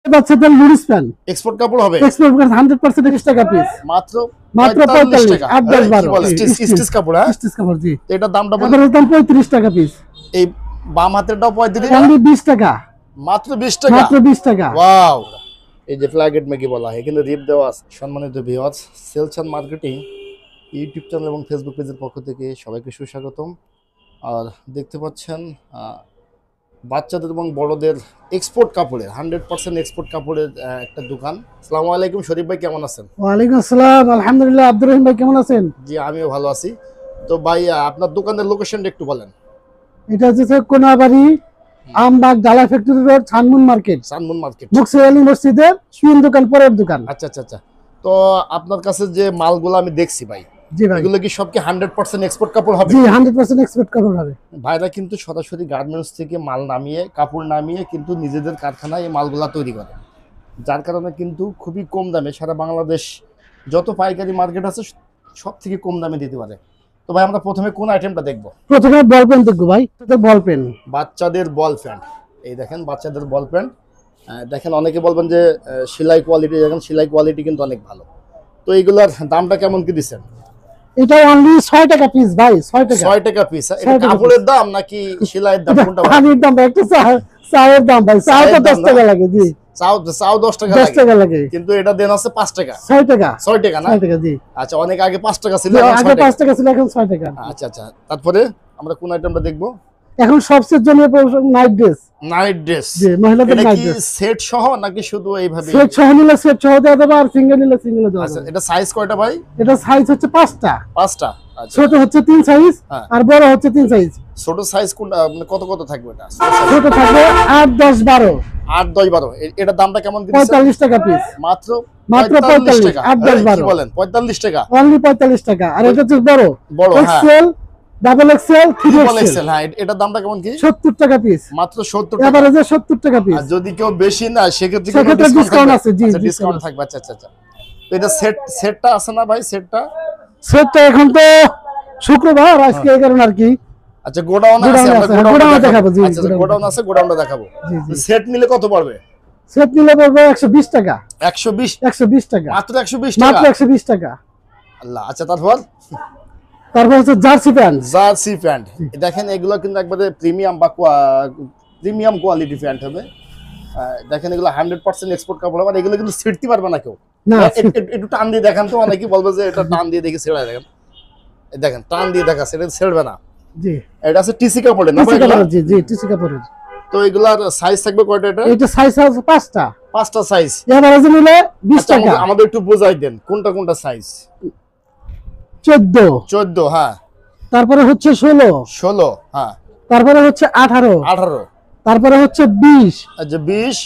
বাচ্চাদের লুরিস pant export কাপড় হবে, এক্সপোর্ট 100% 30 টাকা পিস, মাত্র মাত্র 45 টাকা 8 10 12 স্টিচ কাপড়। হ্যাঁ, স্টিচ কাপড় জি। এটার দামটা বলেন। এর দাম 35 টাকা পিস। এই বাম হাতেরটাও 35 অনলি 20 টাকা, মাত্র 20 টাকা, মাত্র 20 টাকা। ওয়াও, এই যে ফ্ল্যাগেট মেকি বলা হয়, এখানে রিপ দেওয়া আছে। সম্মানিত viewers, sales and marketing YouTube channel এবং ফেসবুক পেজের পক্ষ থেকে সবাইকে সুস্বাগতম। আর দেখতে পাচ্ছেন বাচ্চাদের এবং বড়দের এক্সপোর্ট কাপড়ের 100% এক্সপোর্ট কাপড়ের একটা দোকান। আসসালামু আলাইকুম, শরীফ ভাই কেমন আছেন? ওয়ালাইকুম আসসালাম, আলহামদুলিল্লাহ। আব্দুর রহিম ভাই কেমন আছেন? জি, আমিও ভালো আছি। তো ভাই, আপনার দোকানের লোকেশনটা একটু বলেন। এটা হচ্ছে কোনাবাড়ি আমবাগ ডালা factory road, Sunmoon market. Sunmoon market, Muksid Ali মসজিদের তিন দোকান পরের দোকান। আচ্ছা আচ্ছা আচ্ছা। তো আপনার কাছে যে মালগুলো আমি দেখছি ভাই, জি ভাই, এগুলো কি সব কি 100% এক্সপোর্ট কাপড় হবে? জি 100% এক্সপোর্ট কাপড় হবে। ভাইরা কিন্তু সরাসরি গার্মেন্টস থেকে মাল নামিয়ে, কাপড় নামিয়ে কিন্তু নিজেদের কারখানায় এই মালগুলা তৈরি করে, যার কারণে কিন্তু খুবই কম দামে সারা বাংলাদেশ যত পাইকারি মার্কেট আছে সব থেকে কম দামে দিতে পারে। তো ভাই, আমরা প্রথমে কোন আইটেমটা দেখব? প্রথমে বল পেন দেখবো ভাই। এটা বল পেন, বাচ্চাদের বল প্যান্ট। এই দেখেন বাচ্চাদের বল প্যান্ট। দেখেন, অনেকে বলবেন যে সেলাই কোয়ালিটি, দেখেন সেলাই কোয়ালিটি কিন্তু অনেক ভালো। তো এইগুলোর দামটা কেমন কি দিচ্ছেন? এটা অনলি 6 টাকা পিস ভাই, 6 টাকা। 6 টাকা পিস। এটা কাপড়ের দাম নাকি সেলাইয়ের দাম, কোনটা? পানির দাম ভাই, একটা চায়ের দাম ভাই, চাও তো 10 টাকা লাগে। জি, চাও 10 টাকা 10 টাকা লাগে, কিন্তু এটা দেন আছে 5 টাকা। 6 টাকা, 6 টাকা না? 6 টাকা জি। আচ্ছা, অনেক আগে 5 টাকা ছিল, আগে 5 টাকা ছিল, এখন 6 টাকা। আচ্ছা আচ্ছা। তারপরে আমরা কোন আইটেমটা দেখবো? এখন সবচেয়ে জনপ্রিয় নাইট ড্রেস। নাইট ড্রেস, জি, মহিলাদের এটা নাইট কি ড্রেস। সেট সহ নাকি শুধু এইভাবে? সেট সহ নিলে সেট সহ দেওয়া যাবে, আর সিঙ্গেল নিলে সিঙ্গেল দেওয়া আচ্ছা, যাবে। এটা সাইজ কয়টা ভাই? এটা সাইজ হচ্ছে 5টা। 5টা। আচ্ছা, ছোট হচ্ছে 3 সাইজ, হ্যাঁ। আর বড় হচ্ছে 3 সাইজ। ছোট সাইজ কোনটা, মানে কত কত থাকবে এটা? ছোট থাকবে 8 10 12। 8 10 12। এটার দামটা কেমন কি? 45 টাকা পিস, মাত্র মাত্র 45 45 টাকা। 8 10 কি 12 বলেন, 45 টাকা? অনলি 45 টাকা। আর এটা হচ্ছে বড়, বড়, হ্যাঁ। XL, double XL, triple 3 XL. হ্যাঁ, এটার দামটা কেমন কি? 70 টাকা পিস, মাত্র 70 টাকা। এভারেজে 70 টাকা পিস। আর যদি কেউ বেশি না, সেক্ষেত্রে সেক্ষেত্রে ডিসকাউন্ট আছে। জি, ডিসকাউন্ট থাকবে। আচ্ছা আচ্ছা আচ্ছা। তো এটা সেটটা আছে না ভাই? সেটটা এখন তো শুক্রবার আজকে, এই কারণে আর কি। আচ্ছা, গোডাউন আছে, আমরা গোডাউন দেখাবো। জি, আচ্ছা, গোডাউন আছে, গোডাউনটা দেখাবো। জি, জি। সেট নিলে কত পড়বে? সেট নিলে পড়বে 120 টাকা। 120 টাকা, মাত্র 120 টাকা, মাত্র 120 টাকা। আল্লাহ। আচ্ছা, তারপর হচ্ছে জার্সি প্যান্ট। Jersey pant. দেখেন, এগুলো কিন্তু একবারে প্রিমিয়াম বা প্রিমিয়াম কোয়ালিটি প্যান্ট হবে। দেখেন, এগুলো 100% এক্সপোর্ট কাপড় হবে। এগুলো কিন্তু ছিঁড়তে পারবে না কেউ। না, একটু টান দিয়ে দেখান তো, অনেকেই বলবে যে এটা টান দিয়ে দেখি ছেড়ে। দেখেন, দেখেন টান দিয়ে দেখাচ্ছে, এটা ছেড়বে না। জি, এটা আছে টিসি কাপড়ের না? জি জি, টিসি কাপড়ের। তো এগুলার সাইজ থাকবে কয়টা? এটা সাইজ আছে 5টা। 5টা সাইজ। এভারেজে নিলে 20 টাকা। আমাদের একটু বোঝাই দেন কোনটা কোনটা সাইজ। 14, হ্যাঁ। তারপরে হচ্ছে 16, হ্যাঁ। তারপরে হচ্ছে 18, তারপরে হচ্ছে 20। আচ্ছা, 20।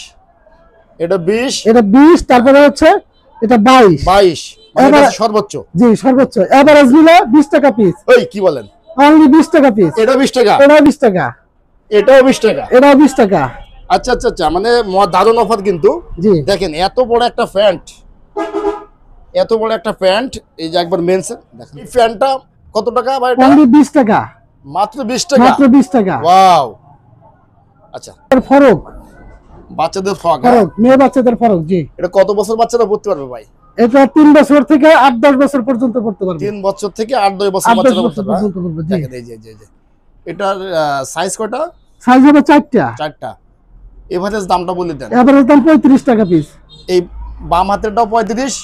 এটা 20, এটা 20, তারপরে হচ্ছে এটা 22। মানে এটা সর্বোচ্চ। জি, সর্বোচ্চ। এভারেজ নিলে 20 টাকা পিস। ওই কি বলেন, অনলি 20 টাকা পিস। এটা 20 টাকা, এটাও 20 টাকা, এটাও 20 টাকা, এটাও 20 টাকা। আচ্ছা আচ্ছা আচ্ছা, মানে দারুণ অফার কিন্তু। জি, দেখেন, এত বড় একটা প্যান্ট, এত বড় একটা প্যান্ট। এই যে একবার মেনস দেখেন, এই প্যান্টটা কত টাকা ভাই? এটা অনলি 20 টাকা, মাত্র 20 টাকা, মাত্র 20 টাকা। ওয়াও। আচ্ছা, ফরক, বাচ্চাদের ফ্রক, মেয়ে বাচ্চাদের ফরক। জি, এটা কত বছর বাচ্চারা পড়তে পারবে ভাই? এটা 3 বছর থেকে 8 10 বছর পর্যন্ত পড়তে পারবে। 3 বছর থেকে 8 10 বছর 8 10 বাচ্চারা বছর পড়তে পারবে। পর্যন্ত পড়বে। জি, দেখেন, এই যে এটার সাইজ কয়টা? সাইজ হবে 4টা। 4টা। এভারেজ দামটা বলে দেন। এভারেজ দাম 35 টাকা পিস। এই বাম হাতেরটাও 35,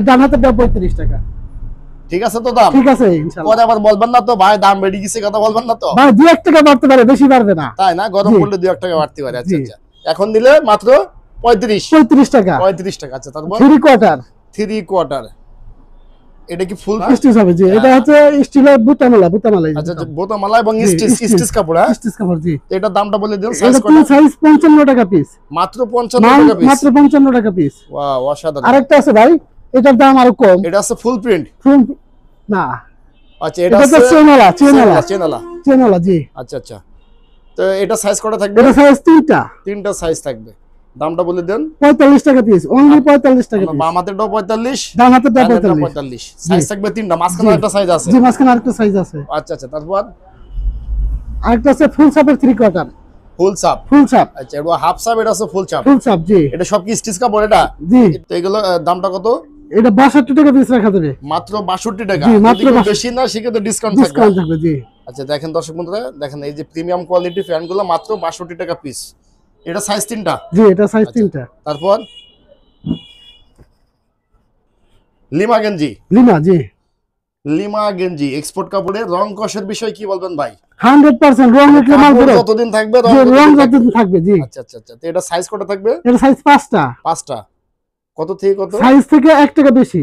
ডান হাতেরটা 35 টাকা। ঠিক আছে তো দাম? ঠিক আছে, ইনশাআল্লাহ। পরে আবার বলবেন না তো ভাই দাম বেড়ে গেছে, কথা বলবেন না তো? ভাই 2-1 টাকা বাড়তে পারে, বেশি বাড়বে না। তাই না? গরম জি, পড়লে 2-1 টাকা বাড়তে পারে। আচ্ছা জি। আচ্ছা। এখন দিলে মাত্র 35 টাকা। 35 টাকা। আচ্ছা, তারপর 3 কোয়ার্টার। 3 কোয়ার্টার। এটা কি ফুল স্টিচ হবে? জি, এটা হচ্ছে স্টিলের বুতামালা। আচ্ছা আচ্ছা, বোতামালা এবং স্টিচ কাপড়। হ্যাঁ, স্টিচ কাপড়। জি, এটার দামটা বলে দিন। সাইজ এটা কত? সাইজ 55 টাকা পিস, মাত্র 55 টাকা পিস। মাত্র 55 টাকা পিস। ওয়াও, অসাধারণ। আরেকটা আছে ভাই, এটার দাম আরো কম। এটা আছে ফুল প্রিন্ট না, আচ্ছা, এটা এটা আছে তো চেনালা। চেনালা। জি, আচ্ছা আচ্ছা। তো এটা সাইজ কত থাকবে? এটা সাইজ 3টা। 3টা সাইজ থাকবে। দামটা বলে দেন। 45 টাকা পিস, অনলি 45 টাকা পিস। বাম হাতেরটাও 45, ডান হাতেরটা ডান হাতেরটাও 45। 45। সাইজ থাকবে 3টা, মাঝখানে একটা সাইজ আছে। জি, মাঝখানে আরেকটা সাইজ আছে। আচ্ছা আচ্ছা, তারপর আরেকটা আছে ফুল সাপের 3 কোয়ার্টার। ফুল চাপ। ফুল চাপ। আচ্ছা, এটা হাফ চাপ, এটা আছে ফুল চাপ। ফুল চাপ, জি। এটা সব কি স্টিচ কাপড় এটা? জি। তো এগুলো দামটা কত? এটা 62 টাকা পিস রাখা যাবে। মাত্র 62 টাকা। জি, মাত্র যদি বেশি না সেক্ষেত্রে ডিসকাউন্ট থাকবে। ডিসকাউন্ট থাকবে, জি। আচ্ছা, দেখেন দর্শক বন্ধুরা, দেখেন এই যে প্রিমিয়াম কোয়ালিটি ফ্যানগুলো মাত্র 62 টাকা পিস। এটা সাইজ 3টা। জি, এটা সাইজ 3টা। তারপর লিমা গেঞ্জি। লিমা, জি। লিমা গেঞ্জি এক্সপোর্ট কাপড়ের রং কষের বিষয় কি বলবেন ভাই? 100% রং উঠলে মাল কাপড় ফেরত। যতদিন থাকবে জি, রং যতদিন থাকবে, জি। আচ্ছা আচ্ছা আচ্ছা। তো এটা সাইজ কত থাকবে? এটা সাইজ 5টা। 5টা। কত থেকে কত? সাইজ থেকে 1 টাকা বেশি,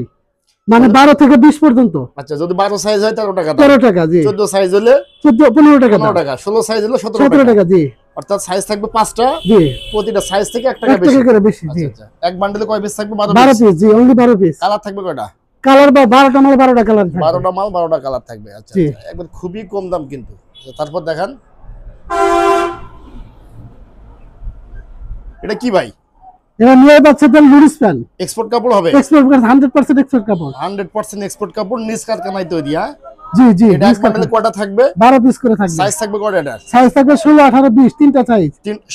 মানে 12 থেকে 20 পর্যন্ত। আচ্ছা, যদি 12 সাইজ হয় 13 টাকা দাম। 13 টাকা, জি। 14 সাইজ হলে 15 টাকা 15 দাম। টাকা। 16 সাইজ হলে 17 17 টাকা। টাকা, জি। অর্থাৎ সাইজ থাকবে 5টা, জি। প্রতিটা সাইজ থেকে 1 টাকা 1 বেশি। টাকা করে বেশি, জি। আচ্ছা আচ্ছা। এক বান্ডেলে কয় পিস থাকবে? 12 পিস, জি, অনলি 12 পিস। কালার থাকবে কয়টা? কালার বা 12টা মাল 12টা কালার থাকবে। 12টা মাল 12টা কালার থাকবে। আচ্ছা জি। আচ্ছা, একবার খুবই কম দাম কিন্তু। আচ্ছা, তারপর দেখান এটা কি ভাই? এটা নিয়ে বাচ্চাদের লুরিস প্যান্ট। এক্সপোর্ট কাপড় হবে? এক্সপোর্ট 100% এক্সপোর্ট কাপড়। 100% এক্সপোর্ট কাপড়, নিজ কারখানায় তৈরি। হ্যাঁ, জি জি। এটা এক বান্ডেলে কয়টা থাকবে? 12 পিস করে থাকবে। সাইজ থাকবে কয়টা এটা? সাইজ থাকবে 16, 18, 20, তিনটা সাইজ।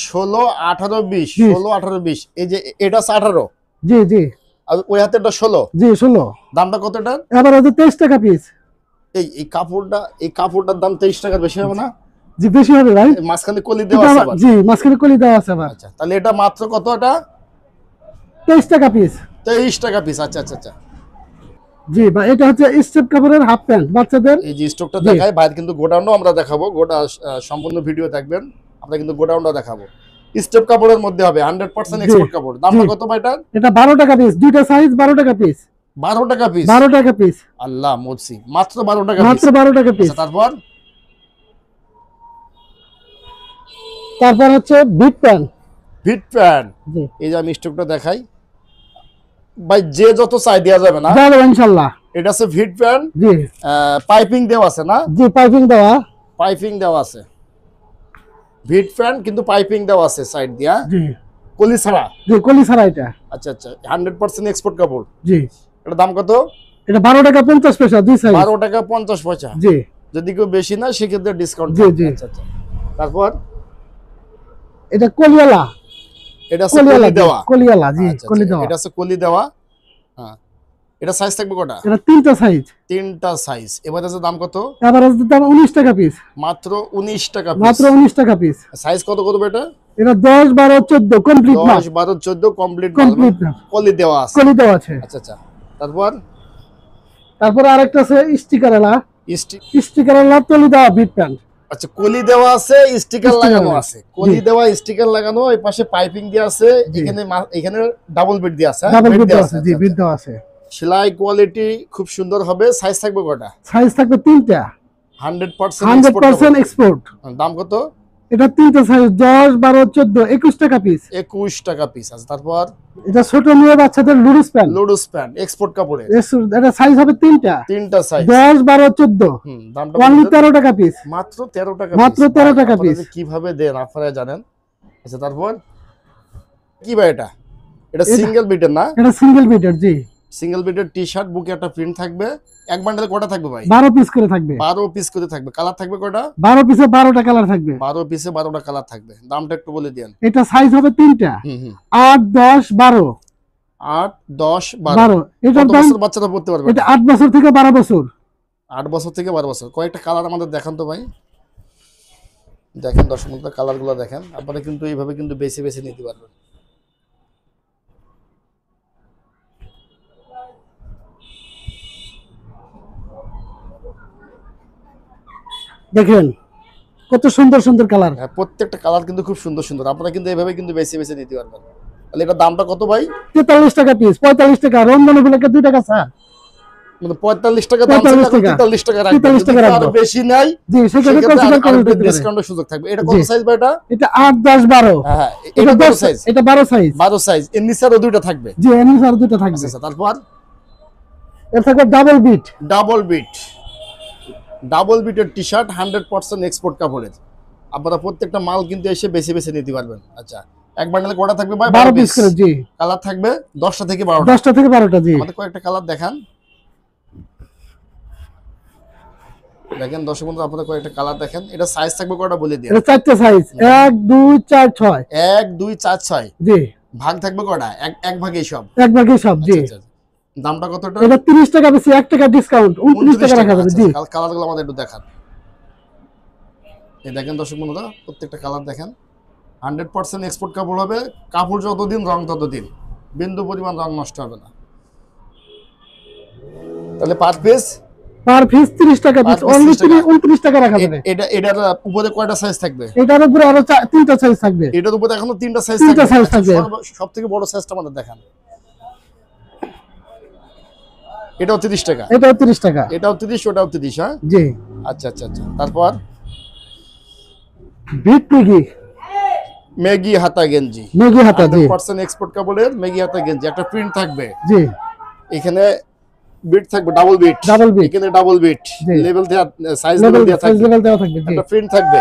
16, 18, 20। 20 16, 18, 20। এই যে এটা 18। জি জি। আর ওই হাতেরটা 16। জি, 16। দামটা কত এটা? এবার হচ্ছে 23 টাকা পিস। এই কাপড়টার দাম 23 টাকার বেশি হবে না? জি, বেশি হবে ভাই। এই মাঝখানে কলি দেওয়া আছে আবার। জি, মাঝখানে কলি দেওয়া আছে আবার। আচ্ছা, তাহলে এটা মাত্র কত? এটা 23 টাকা পিস। 23 টাকা পিস। আচ্ছা আচ্ছা আচ্ছা। জি, বা এটা হচ্ছে স্টেপ কাপড়ের হাফ প্যান্ট বাচ্চাদের। এই যে স্টকটা দেখাই বাইরে, কিন্তু গোডাউনও আমরা দেখাবো। সম্পূর্ণ ভিডিও দেখবেন, আমরা কিন্তু গোডাউনটা দেখাবো। স্টেপ কাপড়ের মধ্যে হবে, 100% এক্সপোর্ট কাপড়। দামটা কত ভাই এটা? এটা 12 টাকা পিস, দুইটা সাইজ 12 টাকা পিস। 12 টাকা পিস। 12 টাকা পিস। আল্লাহ মরছি, মাত্র 12 টাকা পিস। মাত্র 12 টাকা পিস। আচ্ছা, তারপর হচ্ছে বিট প্যান্ট। Fit pant. জি। এই যে আমি স্টকটা দেখাই ভাই, যে যত চাই দেওয়া যাবে না? যাবে ইনশাআল্লাহ। এটা আছে ফিট প্যান্ট। জি। পাইপিং দেওয়া আছে না? জি, পাইপিং দেওয়া। পাইপিং দেওয়া আছে। ফিট প্যান্ট কিন্তু পাইপিং দেওয়া আছে সাইড দিয়া, জি। কলি ছাড়া। জি, কলি ছাড়া এটা। আচ্ছা আচ্ছা, 100% এক্সপোর্ট কাপড়। জি। এটার দাম কত? এটা 12 টাকা 50 পয়সা, দুই সাইজ। 12 টাকা 50 পয়সা। জি। যদি কেউ বেশি না সেক্ষেত্রে ডিসকাউন্ট। জি, জি। আচ্ছা আচ্ছা। তারপর এটা কলিওয়ালা। এটা আছে কলিওয়ালা কলি দেওয়া। কলিওয়ালা, জি, আচ্ছা, কলি আচ্ছা, দেওয়া। এটা আছে কলি দেওয়া। হ্যাঁ, এটা সাইজ থাকবে কটা? এটা তিনটা সাইজ। 3টা সাইজ। এবার আছে দাম কত? এভারেজ দাম 19 টাকা পিস। মাত্র 19 টাকা পিস। মাত্র 19 টাকা পিস। সাইজ কত কত এটা? এটা 10, 12, 14 কমপ্লিট মাল। 10, 12, 14 কমপ্লিট কমপ্লিট মাল। কলি দেওয়া আছে। কলি দেওয়া আছে। আচ্ছা আচ্ছা। তারপর আরেকটা আছে স্টিকারওয়ালা। স্টিকারওয়ালা কলি দেওয়া বিট প্যান্ট। আচ্ছা, কলি দেওয়া আছে, স্টিকার স্টিকার লাগানো লাগানো। আছে। কলি দেওয়া, স্টিকার লাগানো, এই পাশে পাইপিং দেওয়া আছে। এখানে ডাবল বিট দেওয়া আছে। ডাবল বিট বিট দেওয়া দেওয়া আছে, জি, বিট দেওয়া আছে। সেলাই কোয়ালিটি খুব সুন্দর হবে। সাইজ থাকবে কটা? সাইজ থাকবে তিনটা। 100% এক্সপোর্ট। দাম কত? এটা তিনটা সাইজ 10, 12, 14, 21 টাকা পিস। 21 টাকা পিস আছে। তারপর এটা ছোট মেয়ে বাচ্চাদের লুরিস প্যান্ট। লুডুস প্যান্ট এক্সপোর্ট কাপড়ে। এটা সাইজ হবে তিনটা। 3টা সাইজ। 10, 12, 14। দামটা অনলি 13 টাকা পিস। মাত্র 13 টাকা। মাত্র 13 টাকা পিস। কিভাবে দেন আপনারা জানেন। আচ্ছা, তারপর কি ভাই এটা সিঙ্গেল বিটের না? এটা সিঙ্গেল বিটের, জি। সিঙ্গেল বিটের টি-শার্ট, বুকে একটা প্রিন্ট থাকবে। এক বান্ডেলে কটা থাকবে ভাই? 12 পিস করে থাকবে। 12 পিস করে থাকবে। কালার থাকবে কয়টা? 12 পিসে 12টা কালার থাকবে। 12 পিসে 12টা কালার থাকবে। দামটা একটু বলে দেন। এটা সাইজ হবে তিনটা। 8, 10, 12। 8, 10, 12। 12 এটার কত দাম। বছর বাচ্চারা পড়তে পারবে? এটা 8 বছর থেকে 12 বছর। 8 বছর থেকে 12 বছর। কয়েকটা কালার আমাদের দেখান তো ভাই। দেখেন দর্শক বন্ধুরা, কালারগুলো দেখেন। আপনারা কিন্তু এইভাবে কিন্তু বেছে বেছে নিতে পারবেন। দেখেন কত সুন্দর সুন্দর কালার। হ্যাঁ, প্রত্যেকটা কালার কিন্তু খুব সুন্দর সুন্দর। আপনারা কিন্তু এইভাবে কিন্তু বেছে বেছে নিতে পারবেন। তাহলে এটা দামটা কত ভাই? 43 টাকা পিস। 45 টাকা। রমজান উপলক্ষে 2 টাকা ছাড়। মানে 45 টাকা দাম ছিল, 43 টাকা রাখবেন। 43 টাকা যদি রাখবো। আরো বেশি নাই জি, সেক্ষেত্রে কনসিডার করে দিতে পারেন। ডিসকাউন্টের সুযোগ থাকবে। এটা কত সাইজ ভাই এটা? এটা 8, 10, 12। হ্যাঁ, এটা কত সাইজ? এটা 12 সাইজ। 12 সাইজ। এর নিচে আরো দুইটা থাকবে। জি, এর নিচে আরো দুটো থাকবে। আচ্ছা, তারপর এর থাকবে ডাবল বিট। ডাবল বিটের টি-শার্ট 100% এক্সপোর্ট কাপড়ের। আপনারা প্রত্যেকটা মাল কিন্তু এসে বেছে বেছে নিতে পারবেন। আচ্ছা, এক বান্ডেলে কটা থাকবে ভাই? 12 পিস করে, জি। কালার থাকবে 10টা থেকে 12টা। 10টা থেকে 12টা, জি। আমাদের কয়েকটা কালার দেখান। দেখেন দর্শক বন্ধু, আপনারা কয়েকটা কালার দেখেন। এটা সাইজ থাকবে কয়টা বলে দিন। এটা চারটে সাইজ, 1 2 4 6। 1 2 4 6। জি। ভাগ থাকবে কয়টা? এক ভাগেই সব। এক ভাগে সব। জি। আচ্ছা, আচ্ছা। দামটা কতটা? এটা 30 টাকা বেশি, 1 টাকা ডিসকাউন্ট, 29 টাকা রাখা যাবে। জি। কালারগুলো আমাদের একটু দেখান। এই দেখেন দর্শক বন্ধুরা, প্রত্যেকটা কালার দেখেন। 100% এক্সপোর্ট কাপড় হবে। কাপড় যতদিন, রং ততদিন, বিন্দু পরিমাণ রং নষ্ট হবে না। তাহলে পার পিস 30 টাকা পিস, অনলি 29 টাকা রাখা যাবে। এটার উপরে কয়টা সাইজ থাকবে? এটার উপরে আরো 3টা সাইজ থাকবে। এটার উপরে এখনো 3টা সাইজ থাকবে। সবথেকে বড় সাইজটা আমাদের দেখান। এটাও 30 টাকা। এটাও 30 টাকা। এটাও 30, ওটাও 30। হ্যাঁ জি। আচ্ছা আচ্ছা আচ্ছা। তারপর বিট মেগি হাতা গেঞ্জি। মেগি হাতা। জি। 100% এক্সপোর্ট কাপড়ের মেগি হাতা গেঞ্জি। একটা প্রিন্ট থাকবে। জি। এখানে বিট থাকবে, ডাবল বিট। এখানে ডাবল বিট, লেভেল দেয়া, সাইজ লেভেল দেয়া থাকবে। একটা প্রিন্ট থাকবে।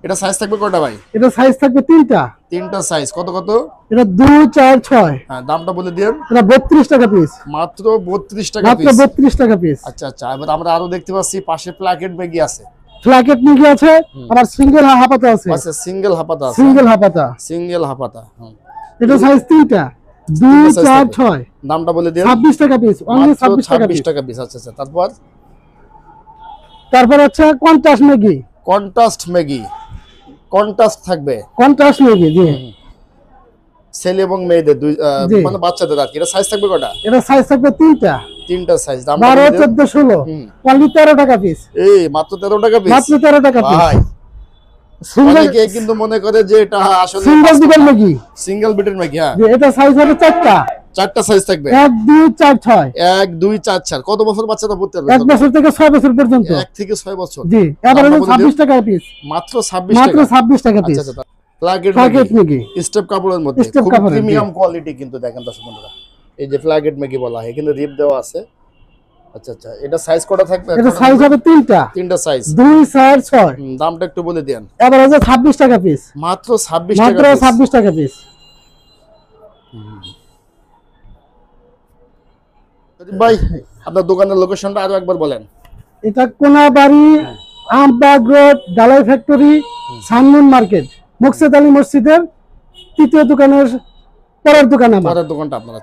এটা সাইজ থাকবে কয়টা ভাই? এটা সাইজ থাকবে 3টা সাইজ। কত কত? এটা 2 4 6। হ্যাঁ, দামটা বলে দিন। এটা 32 টাকা পিস। মাত্র 32 টাকা পিস। মাত্র 32 টাকা পিস। আচ্ছা আচ্ছা। এবার আমরা আরো দেখতে পাচ্ছি পাশে প্লাকেট মেগি আছে। ফ্ল্যাকেট মেগি আছে, আবার সিঙ্গেল হাফাতা আছে। আচ্ছা, সিঙ্গেল হাফাতা আছে। সিঙ্গেল হাফাতা। সিঙ্গেল হাফাতা। এটা সাইজ 3টা, 2 4 6। দামটা বলে দিন। 26 টাকা পিস, অনলি 26 টাকা পিস। 26 টাকা পিস। আচ্ছা আচ্ছা। তারপর আছে কন্ট্রাস্ট মেগি। কন্ট্রাস্ট মেগি। কন্ট্রাস্ট থাকবে। কন্ট্রাস্ট মেগি। জি। ছেলে এবং মেয়েদের দুই, মানে বাচ্চাদের আর কি। এটা সাইজ থাকবে কয়টা? এটা সাইজ থাকবে 3টা সাইজ। দাম 12 14 16, অনলি 13 টাকা পিস। এই মাত্র 13 টাকা পিস। মাত্র 13 টাকা পিস। ভাই অনেকে কিন্তু মনে করে যে এটা আসলে সিঙ্গেল বিটের মেগি। সিঙ্গেল বিটের মেগি। হ্যাঁ, যে এটা সাইজ হবে 4টা সাইজ থাকবে। 1 2 4 6। 1 2 4 4। কত বছর বাচ্চাটা পড়তে পারবে? 1 বছর থেকে 6 বছর পর্যন্ত। 1 থেকে 6 বছর। জি। এবারে 26 টাকা পিস। মাত্র 26 টাকা। মাত্র 26 টাকা পিস। আচ্ছা আচ্ছা। প্লাকেট মেগি স্টেপ কাপড়ের মধ্যে, খুব প্রিমিয়াম কোয়ালিটি কিন্তু। দেখেন দর্শক বন্ধুরা, এই যে প্লাকেট মেগি বলা হয়, এখানে রিপ দেওয়া আছে। আচ্ছা আচ্ছা। এটা সাইজ কটা থাকবে? এটা সাইজ হবে 3টা সাইজ, 2 4 6। দামটা একটু বলে দেন। এবারে আছে 26 টাকা পিস। মাত্র 26 টাকা। মাত্র 26 টাকা পিস। ভাই আপনার দোকানের লোকেশনটা আরো একবার বলেন। এটা কোনাবাড়ি, আমবাগ রোড, ডালাই factory, Sunmoon market, Muksed Ali মসজিদের 3য় দোকানের পরের দোকান আমার। পরের দোকানটা আপনার। আচ্ছা।